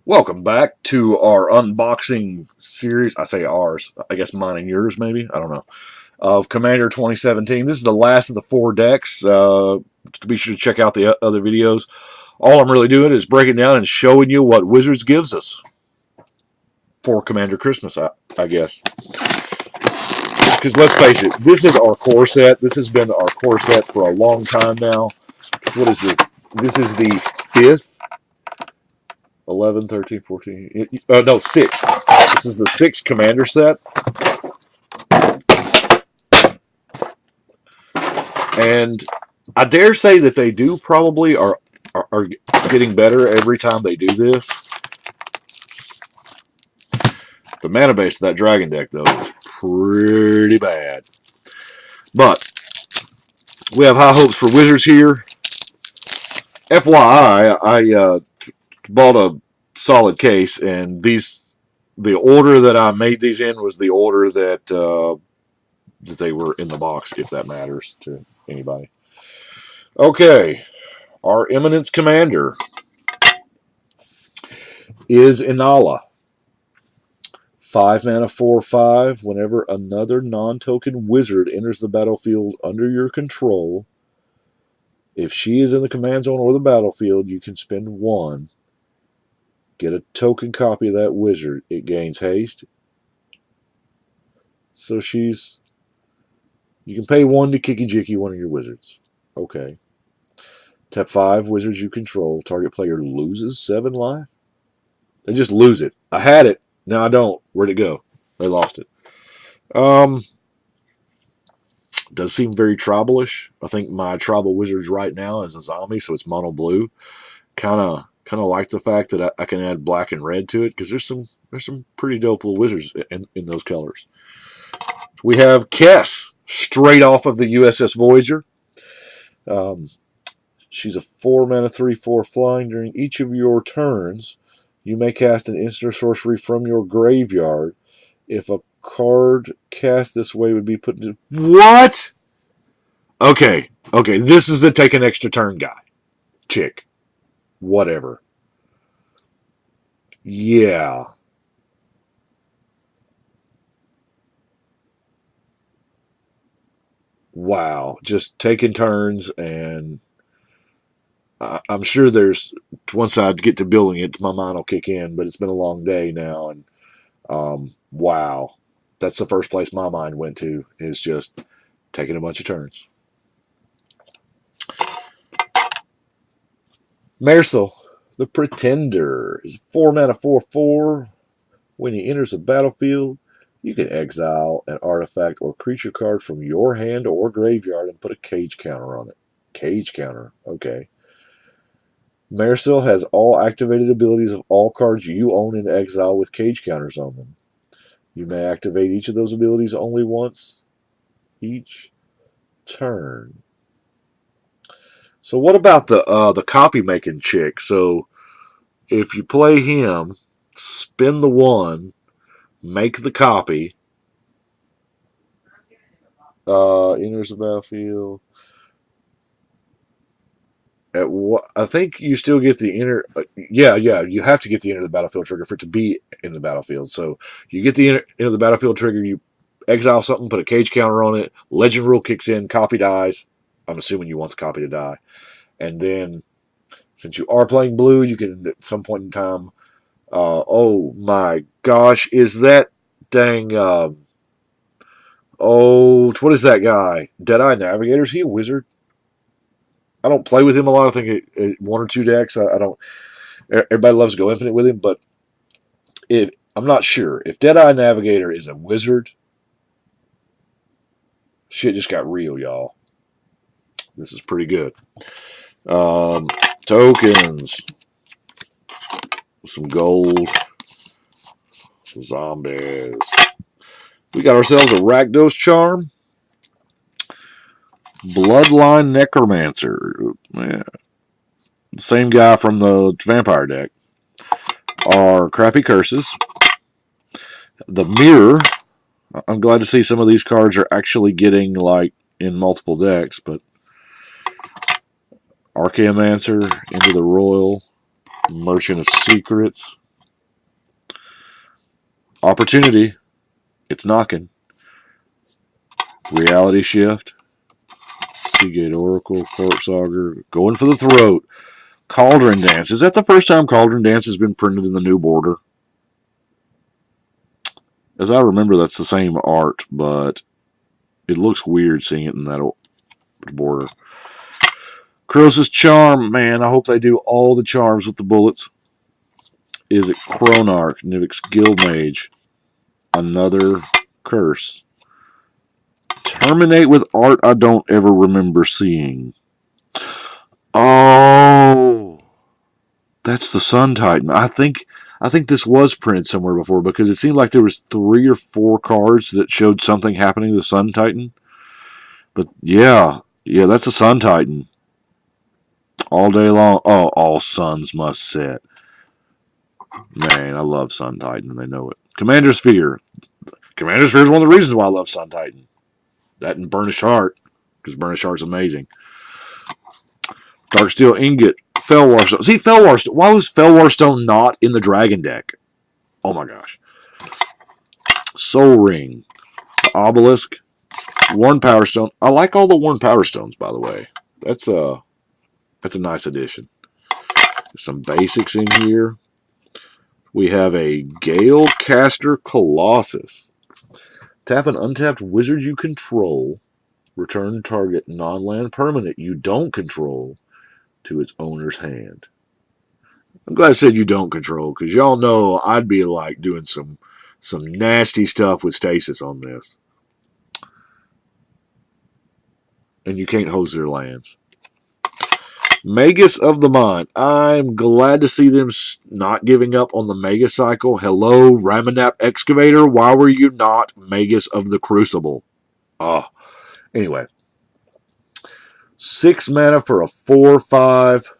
Welcome back to our unboxing series. I say ours, I guess mine and yours, maybe. I don't know. Of Commander 2017. This is the last of the 4 decks. Be sure to check out the other videos. All I'm really doing is breaking down and showing you what Wizards gives us for Commander Christmas, I guess. Because let's face it, this is our core set. This has been our core set for a long time now. What is this? This is the 5th. 11, 13, 14. No, 6. This is the 6th Commander set. And I dare say that they do probably are getting better every time they do this. The mana base of that dragon deck, though, is pretty bad. But we have high hopes for Wizards here. FYI, I bought a solid case, and the order that I made these in was the order that that they were in the box, if that matters to anybody. Okay, our Eminence Commander is Inala. 5 mana, 4/5. Whenever another non-token wizard enters the battlefield under your control, if she is in the command zone or the battlefield, you can spend 1. Get a token copy of that wizard. It gains haste. So you can pay 1 to Kiki-Jiki one of your wizards. Okay. Tap 5 wizards you control. Target player loses 7 life. They just lose it. I had it. Now I don't. Where'd it go? They lost it. Does seem very tribalish. I think my tribal wizards right now is a zombie, so it's mono blue. Kind of like the fact that I can add black and red to it because there's some pretty dope little wizards in those colors. We have Kess, straight off of the USS Voyager. She's a 4 mana 3/4 flying. During each of your turns, you may cast an instant or sorcery from your graveyard. If a card cast this way would be put into... What? Okay. This is the take an extra turn guy. Chick. Whatever. Yeah. Wow. Just taking turns, and I'm sure there's... Once I get to building it, my mind will kick in, but it's been a long day now, and wow. That's the first place my mind went to, is just taking a bunch of turns. Mairsil the Pretender is 4 mana 4/4. When he enters the battlefield, you can exile an artifact or creature card from your hand or graveyard and put a cage counter on it. Cage counter, okay. Mairsil has all activated abilities of all cards you own in exile with cage counters on them. You may activate each of those abilities only once each turn. So what about the copy making chick? So if you play him, spend the 1, make the copy, enters the battlefield. I think you still get the enter. Yeah, you have to get the enter the battlefield trigger for it to be in the battlefield. So you get the enter the battlefield trigger, you exile something, put a cage counter on it, legend rule kicks in, copy dies. I'm assuming you want the copy to die. And then, since you are playing blue, you can at some point in time... oh my gosh, is that dang... what is that guy? Deadeye Navigator? Is he a wizard? I don't play with him a lot. I think 1 or 2 decks. I don't... Everybody loves to go infinite with him, but I'm not sure. If Deadeye Navigator is a wizard, shit just got real, y'all. This is pretty good. Tokens. Some gold. Zombies. We got ourselves a Rakdos Charm. Bloodline Necromancer. Yeah. Same guy from the Vampire deck. Our Crappy Curses. The Mirror. I'm glad to see some of these cards are actually getting, like, in multiple decks, but... Archaeomancer, Into the Royal, Merchant of Secrets. Opportunity. It's knocking. Reality Shift. Seagate Oracle. Corpse Augur. Going for the throat. Cauldron Dance. Is that the first time Cauldron Dance has been printed in the new border? As I remember, that's the same art, but it looks weird seeing it in that border. Croesus Charm. Man, I hope they do all the charms with the bullets. Is it Chronarch? Nivix Guildmage. Another curse. Terminate with art I don't ever remember seeing. Oh, that's the Sun Titan. I think this was printed somewhere before because it seemed like there was 3 or 4 cards that showed something happening to the Sun Titan. But yeah, that's a Sun Titan. All day long. Oh, all suns must set. Man, I love Sun Titan, and they know it. Commander Sphere. Commander Sphere is one of the reasons why I love Sun Titan. That and Burnished Heart, because Burnished Heart's amazing. Darksteel Ingot. Felwar Stone. See, Felwar Stone. Why was Felwar Stone not in the Dragon deck? Oh my gosh. Soul Ring. Obelisk. Worn Power Stone. I like all the Worn Power Stones, by the way. That's a nice addition. Some basics in here. We have a Galecaster Colossus. Tap an untapped wizard you control. Return target non-land permanent you don't control to its owner's hand. I'm glad I said you don't control, because y'all know I'd be like doing some nasty stuff with stasis on this. And you can't hose their lands. Magus of the Mind. I'm glad to see them not giving up on the Mega Cycle. Hello, Ramanap Excavator. Why were you not Magus of the Crucible? Anyway. 6 mana for a 4/5.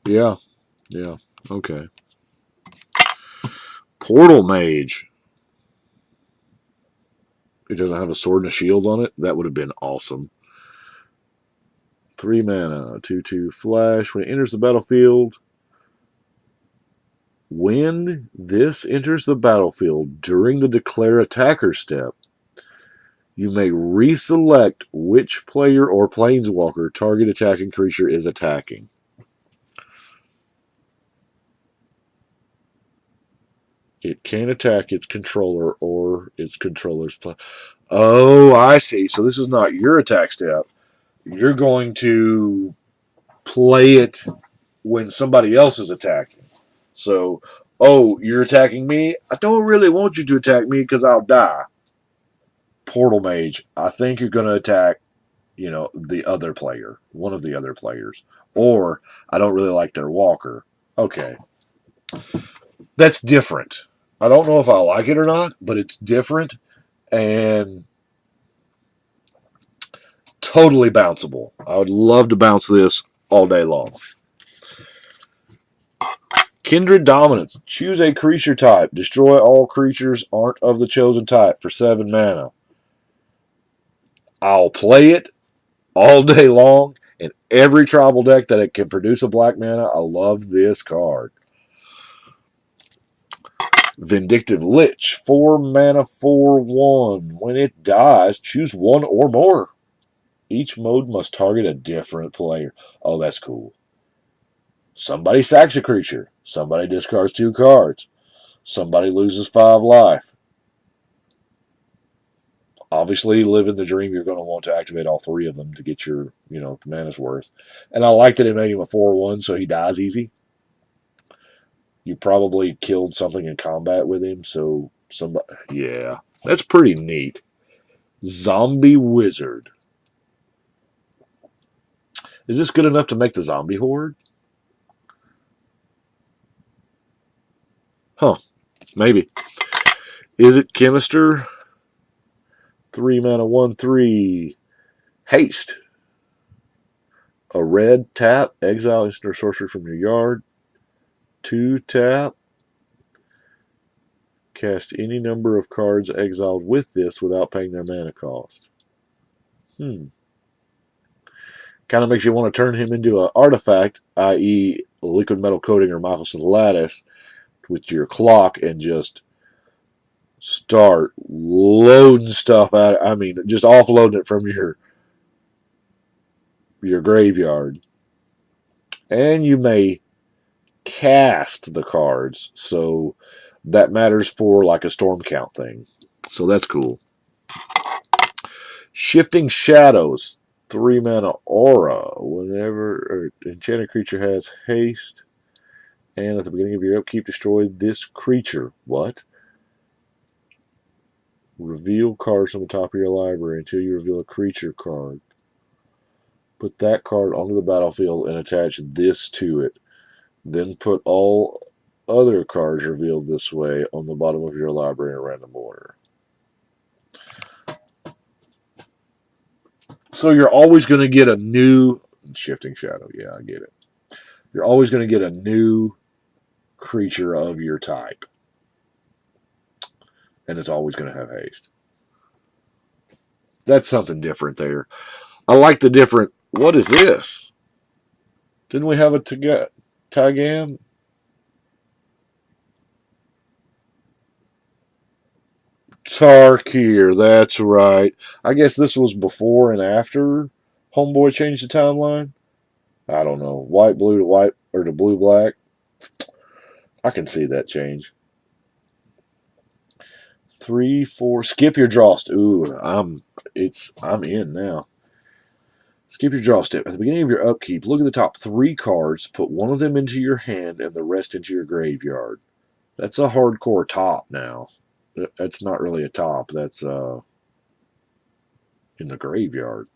Yeah. Okay. Portal Mage. It doesn't have a sword and a shield on it. That would have been awesome. 3 mana, 2/2 flash. When it enters the battlefield, when this enters the battlefield during the declare attacker step, you may reselect which player or planeswalker target attacking creature is attacking. It can attack its controller or its controller's play. Oh, I see. So this is not your attack step. You're going to play it when somebody else is attacking. So, you're attacking me? I don't really want you to attack me because I'll die. Portal Mage, I think you're going to attack, the other player, one of the other players. Or, I don't really like their walker. Okay. That's different. I don't know if I like it or not, but it's different and totally bounceable. I would love to bounce this all day long. Kindred Dominance. Choose a creature type. Destroy all creatures aren't of the chosen type for 7 mana. I'll play it all day long in every tribal deck that it can produce a black mana. I love this card. Vindictive Lich. 4 mana, 4/1. When it dies, choose 1 or more. Each mode must target a different player. Oh, that's cool. Somebody sacks a creature. Somebody discards 2 cards. Somebody loses 5 life. Obviously, living the dream, you're going to want to activate all 3 of them to get your, mana's worth. And I like that it made him a 4/1, so he dies easy. You probably killed something in combat with him, so somebody... Yeah, that's pretty neat. Zombie Wizard. Is this good enough to make the zombie horde? Huh. Maybe. Is it Chemister? 3 mana, 1/3. Haste. A red tap. Exile instant or sorcery from your yard. 2 tap. Cast any number of cards exiled with this without paying their mana cost. Kind of makes you want to turn him into an artifact, i.e., liquid metal coating or Mairsil the Lattice, with your clock and just start loading stuff out. I mean, just offloading it from your graveyard. And you may cast the cards, so that matters for like a storm count thing. So that's cool. Shifting Shadows, 3 mana aura. Whenever an enchanted creature has haste, and at the beginning of your upkeep, destroy this creature. What? Reveal cards from the top of your library until you reveal a creature card. Put that card onto the battlefield and attach this to it. Then put all other cards revealed this way on the bottom of your library in random order. So you're always going to get a new Shifting Shadow. Yeah, I get it. You're always going to get a new creature of your type. And it's always going to have haste. That's something different there. I like the different. What is this? Didn't we have a Tagam? Tarkir, that's right. I guess this was before and after Homeboy changed the timeline. I don't know. White, blue to white, or to blue, black. I can see that change. 3, 4. Skip your draw step. Ooh, I'm in now. Skip your draw step. At the beginning of your upkeep, look at the top 3 cards, put one of them into your hand and the rest into your graveyard. That's a hardcore top now. That's not really a top. That's in the graveyard.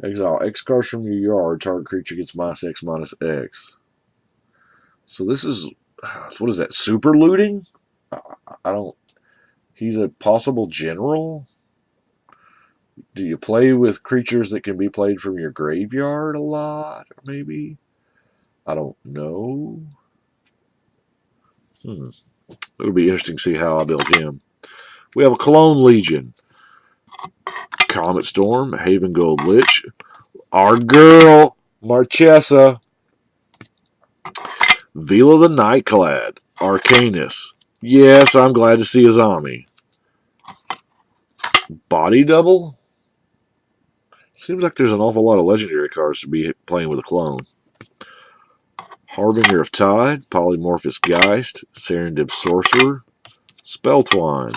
Exile X cards from your yard. Target creature gets -X/-X. So this is, what is that, super looting? I don't, he's a possible general? Do you play with creatures that can be played from your graveyard a lot, maybe? I don't know. It'll be interesting to see how I build him. We have a Cologne Legion. Comet Storm, Haven Gold Lich. Our girl, Marchesa. Vila the Nightclad. Arcanus. Yes, I'm glad to see Azami. Body Double? Seems like there's an awful lot of legendary cards to be playing with a clone. Harbinger of Tide, Polymorphous Geist, Serendip Sorcerer, Spelltwine,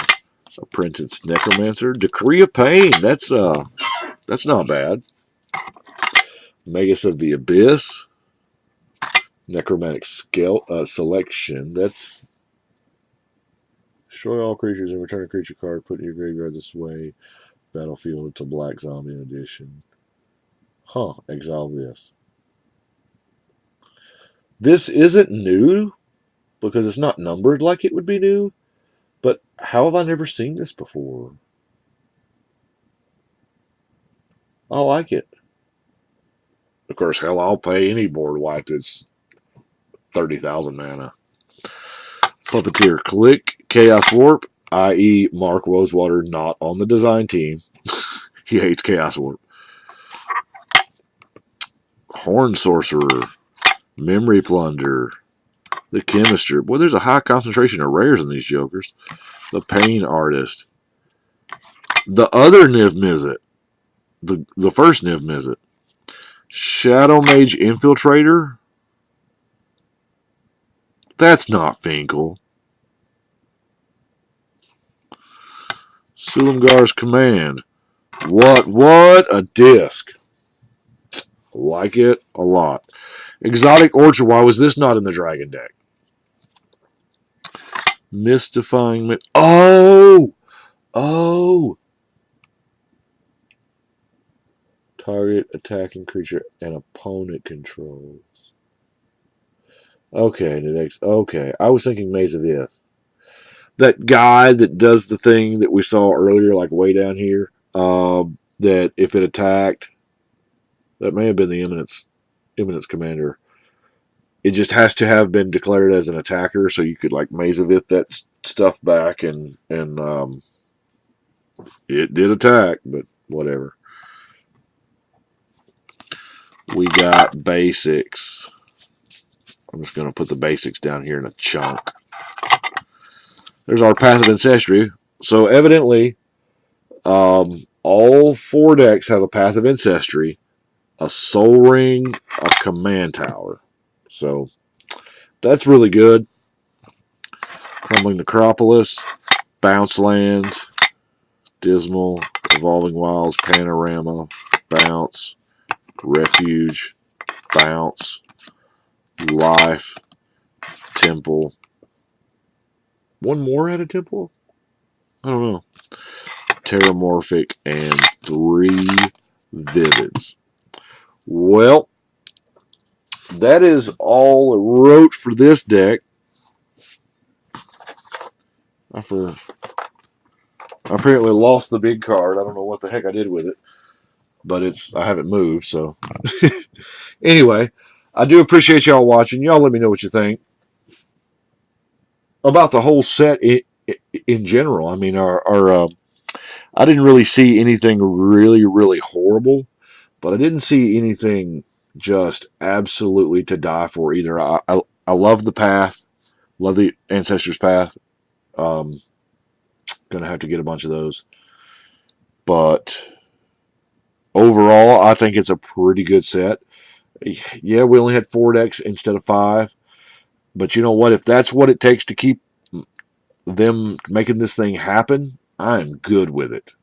Apprentice Necromancer, Decree of Pain. That's not bad. Magus of the Abyss, Necromantic Selection. That's destroy all creatures and return a creature card. Put in your graveyard this way. Battlefield. It's a black zombie edition. Huh. Exile this. This isn't new because it's not numbered like it would be new. But how have I never seen this before? I like it. Of course, hell, I'll pay any board wipe that's 30,000 mana. Puppeteer Click, Chaos Warp, i.e. Mark Rosewater not on the design team. He hates Chaos Warp. Horn Sorcerer, Memory Plunder, the Chemister. Boy, there's a high concentration of rares in these jokers. The Pain Artist. The other Niv Mizzet. The first Niv Mizzet. Shadow Mage Infiltrator. That's not Finkel. Sulamgar's Command. What a disc. Like it a lot. Exotic Orchard. Why was this not in the Dragon deck? Mystifying. Oh! Target attacking creature and opponent controls. Okay, okay. I was thinking Maze of Ith. That guy that does the thing that we saw earlier, like way down here, that if it attacked, that may have been the Eminence commander. It just has to have been declared as an attacker, so you could like Maze of Ith that stuff back, and it did attack, but whatever. We got basics. I'm just going to put the basics down here in a chunk. There's our Path of Ancestry. So evidently, all 4 decks have a Path of Ancestry, a Soul Ring, a Command Tower. So that's really good. Crumbling Necropolis, Bounce Land, Dismal, Evolving Wilds, Panorama, Bounce, Refuge, Bounce, Life, Temple. One more at a Temple? I don't know. Terramorphic, and 3 Vivids. Well, that is all I wrote for this deck. I apparently lost the big card. I don't know what the heck I did with it, but I haven't moved. So anyway, I do appreciate y'all watching. Y'all let me know what you think about the whole set in general. I mean, I didn't really see anything really, really horrible, but I didn't see anything just absolutely to die for either. I love the path, love the Ancestors Path. Gonna have to get a bunch of those, but overall, I think it's a pretty good set. Yeah, we only had 4 decks instead of 5, but you know what? If that's what it takes to keep them making this thing happen, I'm good with it.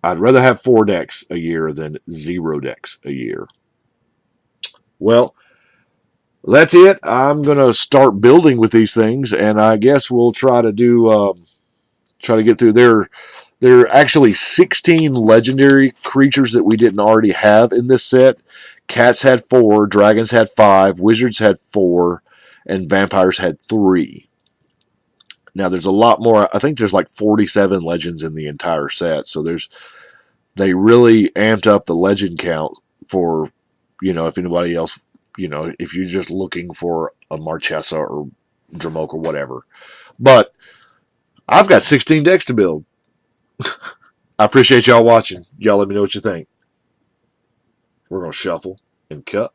I'd rather have 4 decks a year than 0 decks a year. Well, that's it. I'm gonna start building with these things, and I guess we'll try to get through. There are actually 16 legendary creatures that we didn't already have in this set. Cats had 4, dragons had 5, wizards had 4, and vampires had 3. Now there's a lot more. I think there's like 47 legends in the entire set. So they really amped up the legend count for, if anybody else, if you're just looking for a Marchesa or Dramoka or whatever. But I've got 16 decks to build. I appreciate y'all watching. Y'all let me know what you think. We're going to shuffle and cut.